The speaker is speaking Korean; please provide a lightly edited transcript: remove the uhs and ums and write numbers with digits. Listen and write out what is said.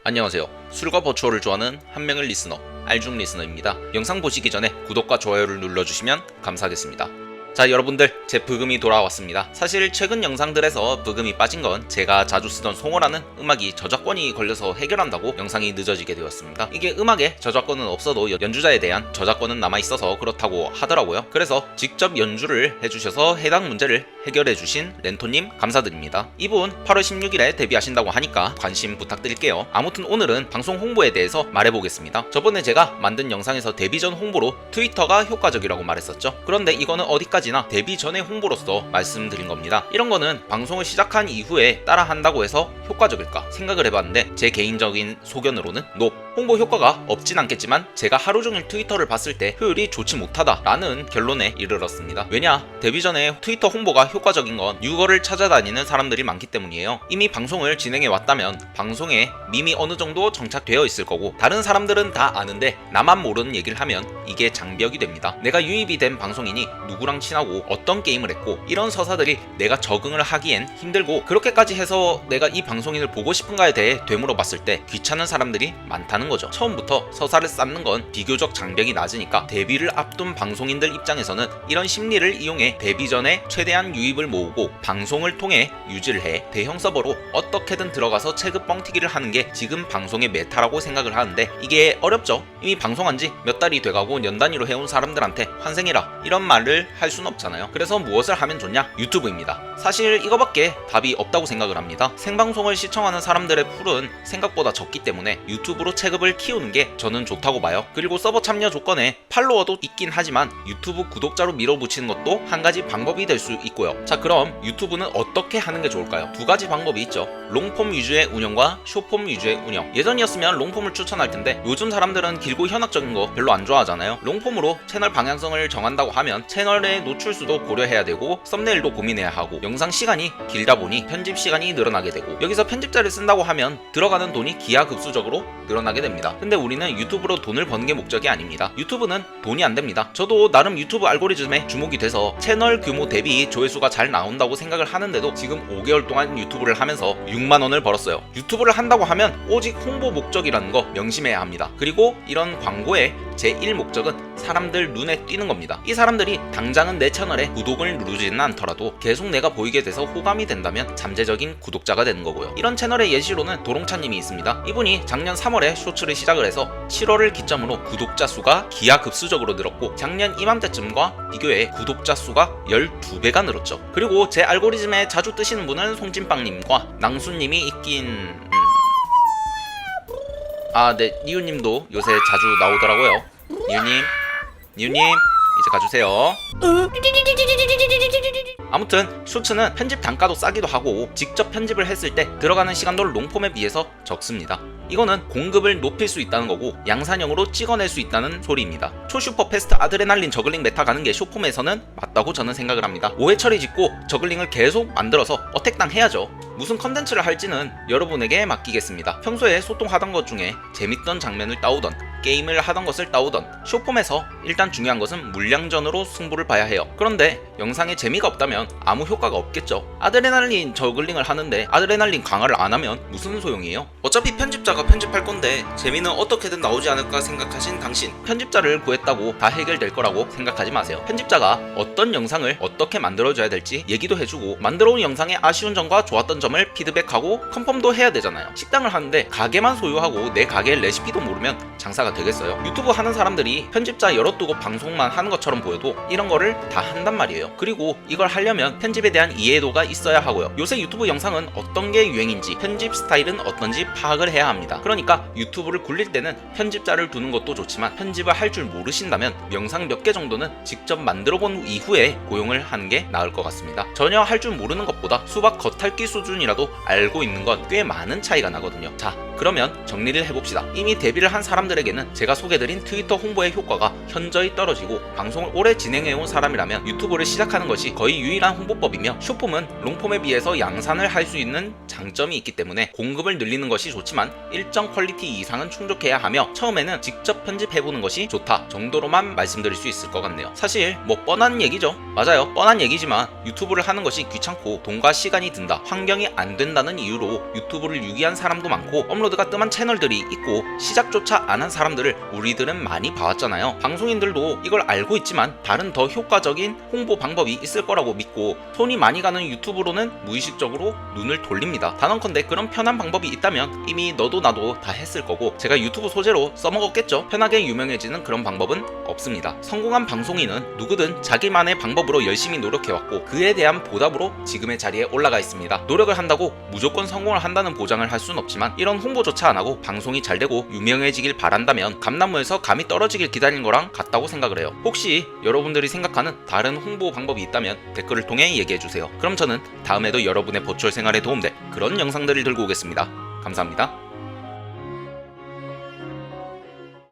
안녕하세요. 술과 버추어를 좋아하는 한 명의 리스너, 알중 리스너입니다. 영상 보시기 전에 구독과 좋아요를 눌러주시면 감사하겠습니다. 자, 여러분들, 제 브금이 돌아왔습니다. 사실 최근 영상들에서 브금이 빠진 건 제가 자주 쓰던 송어라는 음악이 저작권이 걸려서 해결한다고 영상이 늦어지게 되었습니다. 이게 음악에 저작권은 없어도 연주자에 대한 저작권은 남아있어서 그렇다고 하더라고요. 그래서 직접 연주를 해주셔서 해당 문제를 해결해주신 렌토님 감사드립니다. 이분 8월 16일에 데뷔하신다고 하니까 관심 부탁드릴게요. 아무튼 오늘은 방송 홍보에 대해서 말해보겠습니다. 저번에 제가 만든 영상에서 데뷔 전 홍보로 트위터가 효과적이라고 말했었죠. 그런데 이거는 어디까지 데뷔 전의 홍보로서 말씀드린 겁니다. 이런 거는 방송을 시작한 이후에 따라한다고 해서 효과적일까 생각을 해봤는데 제 개인적인 소견으로는 홍보 효과가 없진 않겠지만 제가 하루 종일 트위터를 봤을 때 효율이 좋지 못하다라는 결론에 이르렀습니다. 왜냐? 데뷔 전에 트위터 홍보가 효과적인 건 유거를 찾아다니는 사람들이 많기 때문이에요. 이미 방송을 진행해 왔다면 방송에 밈이 어느 정도 정착되어 있을 거고 다른 사람들은 다 아는데 나만 모르는 얘기를 하면 이게 장벽이 됩니다. 내가 유입이 된 방송인이 누구랑 친하고 어떤 게임을 했고 이런 서사들이 내가 적응을 하기엔 힘들고 그렇게까지 해서 내가 이 방송인을 보고 싶은가에 대해 되물어봤을 때 귀찮은 사람들이 많다는 거죠. 처음부터 서사를 쌓는 건 비교적 장벽이 낮으니까 데뷔를 앞둔 방송인들 입장에서는 이런 심리를 이용해 데뷔 전에 최대한 유입을 모으고 방송을 통해 유지를 해 대형 서버로 어떻게든 들어가서 체급 뻥튀기를 하는 게 지금 방송의 메타라고 생각을 하는데 이게 어렵죠. 이미 방송한 지 몇 달이 돼가고 년 단위로 해온 사람들한테 환생해라 이런 말을 할 수는 없잖아요. 그래서 무엇을 하면 좋냐? 유튜브입니다. 사실 이거밖에 답이 없다고 생각을 합니다. 생방송을 시청하는 사람들의 풀은 생각보다 적기 때문에 유튜브로 체급을 키우는 게 저는 좋다고 봐요. 그리고 서버 참여 조건에 팔로워도 있긴 하지만 유튜브 구독자로 밀어붙이는 것도 한 가지 방법이 될 수 있고요. 자, 그럼 유튜브는 어떻게 하는 게 좋을까요? 두 가지 방법이 있죠. 롱폼 위주의 운영과 숏폼 위주의 운영. 예전이었으면 롱폼을 추천할 텐데 요즘 사람들은 길고 현학적인 거 별로 안 좋아하잖아요. 롱폼으로 채널 방향성을 정한다고 하면 채널의 노출수도 고려해야 되고 썸네일도 고민해야 하고 영상 시간이 길다 보니 편집 시간이 늘어나게 되고 여기서 편집자를 쓴다고 하면 들어가는 돈이 기하급수적으로 늘어나게 됩니다. 근데 우리는 유튜브로 돈을 버는 게 목적이 아닙니다. 유튜브는 돈이 안 됩니다. 저도 나름 유튜브 알고리즘에 주목이 돼서 채널 규모 대비 조회수가 잘 나온다고 생각을 하는데도 지금 5개월 동안 유튜브를 하면서 6만 원을 벌었어요. 유튜브를 한다고 하면 오직 홍보 목적이라는 거 명심해야 합니다. 그리고 이런 광고의 제1목적은 사람들 눈에 띄는 겁니다. 이 사람들이 당장은 내 채널에 구독을 누르지는 않더라도 계속 내가 보이게 돼서 호감이 된다면 잠재적인 구독자가 되는 거고요. 이런 채널의 예시로는 도롱차님이 있습니다. 이분이 작년 3월에 쇼츠를 시작을 해서 7월을 기점으로 구독자 수가 기하급수적으로 늘었고 작년 이맘때쯤과 비교해 구독자 수가 12배가 늘었죠. 그리고 제 알고리즘에 자주 뜨시는 분은 송찐빵님과 낭수님이 있긴... 네, 니우님도 요새 자주 나오더라고요. 니우님 이제 가주세요. 아무튼 쇼츠는 편집 단가도 싸기도 하고 직접 편집을 했을 때 들어가는 시간도 롱폼에 비해서 적습니다. 이거는 공급을 높일 수 있다는 거고 양산형으로 찍어낼 수 있다는 소리입니다. 초슈퍼 패스트 아드레날린 저글링 메타 가는 게 숏폼에서는 맞다고 저는 생각을 합니다. 오해 처리 짓고 저글링을 계속 만들어서 어택당 해야죠. 무슨 컨텐츠를 할지는 여러분에게 맡기겠습니다. 평소에 소통하던 것 중에 재밌던 장면을 따오던 게임을 하던 것을 따오던 숏폼에서 일단 중요한 것은 물량전으로 승부를 봐야 해요. 그런데 영상에 재미가 없다면 아무 효과가 없겠죠. 아드레날린 저글링을 하는데 아드레날린 강화를 안 하면 무슨 소용이에요? 어차피 편집자가 편집할 건데 재미는 어떻게든 나오지 않을까 생각하신 당신, 편집자를 구했다고 다 해결될 거라고 생각하지 마세요. 편집자가 어떤 영상을 어떻게 만들어줘야 될지 얘기도 해주고 만들어온 영상의 아쉬운 점과 좋았던 점을 피드백하고 컨펌도 해야 되잖아요. 식당을 하는데 가게만 소유하고 내 가게의 레시피도 모르면 장사가 되겠어요? 유튜브 하는 사람들이 편집자 열어두고 방송만 하는 것처럼 보여도 이런 거를 다 한단 말이에요. 그리고 이걸 하려면 편집에 대한 이해도가 있어야 하고요. 요새 유튜브 영상은 어떤 게 유행인지 편집 스타일은 어떤지 파악을 해야 합니다. 그러니까 유튜브를 굴릴 때는 편집자를 두는 것도 좋지만 편집을 할 줄 모르신다면 영상 몇 개 정도는 직접 만들어 본 이후에 고용을 하는 게 나을 것 같습니다. 전혀 할 줄 모르는 것보다 수박 겉핥기 수준이라도 알고 있는 건 꽤 많은 차이가 나거든요. 자, 그러면 정리를 해봅시다. 이미 데뷔를 한 사람들에게는 제가 소개드린 트위터 홍보의 효과가 현저히 떨어지고 방송을 오래 진행해온 사람이라면 유튜브를 시작하는 것이 거의 유일한 홍보법이며 숏폼은 롱폼에 비해서 양산을 할 수 있는 장점이 있기 때문에 공급을 늘리는 것이 좋지만 일정 퀄리티 이상은 충족해야 하며 처음에는 직접 편집해보는 것이 좋다 정도로만 말씀드릴 수 있을 것 같네요. 사실 뭐 뻔한 얘기죠. 맞아요, 뻔한 얘기지만 유튜브를 하는 것이 귀찮고 돈과 시간이 든다, 환경이 방송이 안 된다는 이유로 유튜브를 유기한 사람도 많고 업로드가 뜸한 채널들이 있고 시작조차 안 한 사람들을 우리들은 많이 봐왔잖아요. 방송인들도 이걸 알고 있지만 다른 더 효과적인 홍보 방법이 있을 거라고 믿고 손이 많이 가는 유튜브로는 무의식적으로 눈을 돌립니다. 단언컨대 그런 편한 방법이 있다면 이미 너도 나도 다 했을 거고 제가 유튜브 소재로 써먹었겠죠. 편하게 유명해지는 그런 방법은 없습니다. 성공한 방송인은 누구든 자기만의 방법으로 열심히 노력해왔고 그에 대한 보답으로 지금의 자리에 올라가 있습니다. 노력을 한다고 무조건 성공을 한다는 보장을 할 수는 없지만 이런 홍보조차 안 하고 방송이 잘 되고 유명해지길 바란다면 감나무에서 감이 떨어지길 기다린 거랑 같다고 생각을 해요. 혹시 여러분들이 생각하는 다른 홍보 방법이 있다면 댓글을 통해 얘기해주세요. 그럼 저는 다음에도 여러분의 버추얼 생활에 도움될 그런 영상들을 들고 오겠습니다. 감사합니다.